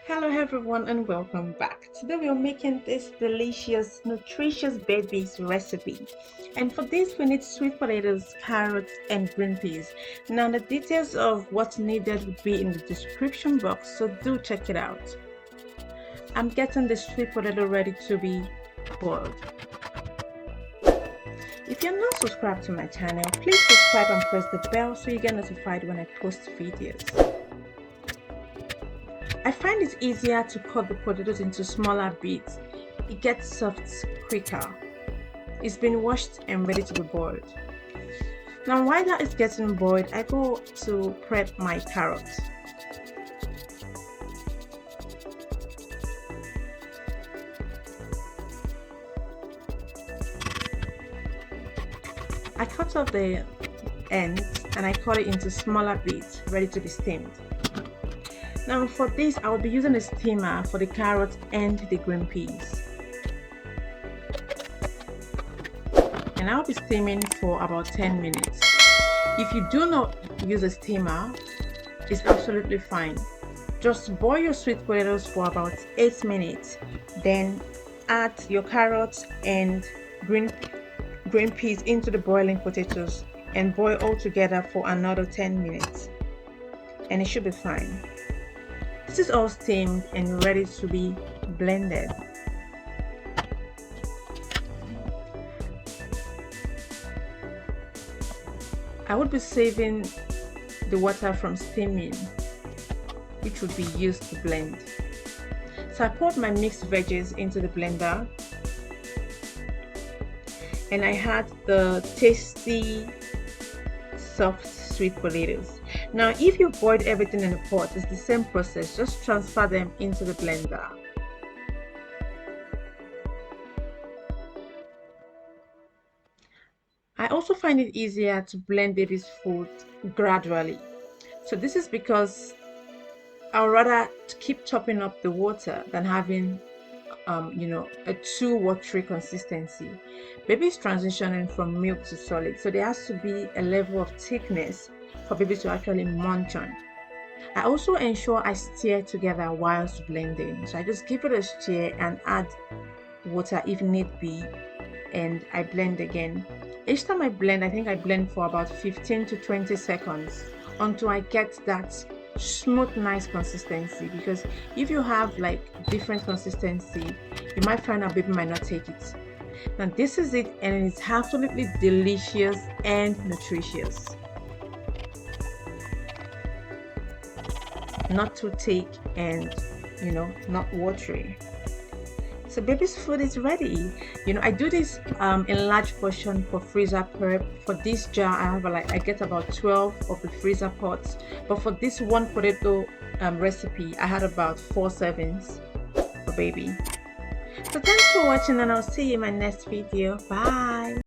Hello everyone and welcome back. Today we are making this delicious nutritious baby's recipe, and for this we need sweet potatoes, carrots and green peas. Now the details of what's needed will be in the description box, so do check it out. I'm getting the sweet potato ready to be boiled. If you're not subscribed to my channel, please subscribe and press the bell so you get notified when I post videos. I find it easier to cut the potatoes into smaller bits. It gets soft quicker. It's been washed and ready to be boiled. Now while that is getting boiled, I go to prep my carrots. I cut off the ends and I cut it into smaller bits ready to be steamed. Now for this, I will be using a steamer for the carrots and the green peas. And I'll be steaming for about 10 minutes. If you do not use a steamer, it's absolutely fine. Just boil your sweet potatoes for about 8 minutes. Then add your carrots and green peas into the boiling potatoes and boil all together for another 10 minutes. And it should be fine. This is all steamed and ready to be blended. I would be saving the water from steaming, which would be used to blend. So I poured my mixed veggies into the blender and I had the tasty soft sweet potatoes. Now if you boiled everything in a pot, it's the same process, just transfer them into the blender. I also find it easier to blend baby's food gradually. So this is because I'd rather keep chopping up the water than having a too watery consistency. Baby is transitioning from milk to solid, so there has to be a level of thickness for baby to actually munch on. I also ensure I stir together whilst blending, so I just give it a stir and add water if need be, and I blend again. Each time I blend, I think I blend for about 15 to 20 seconds until I get that smooth, nice consistency, because if you have like different consistency, you might find out baby might not take it. Now this is it, and it's absolutely delicious and nutritious, not too thick and not watery. So baby's food is ready. I do this in large portion for freezer prep. For this jar I get about 12 of the freezer pots, but for this one potato recipe I had about 4 servings for baby. So thanks for watching, and I'll see you in my next video. Bye.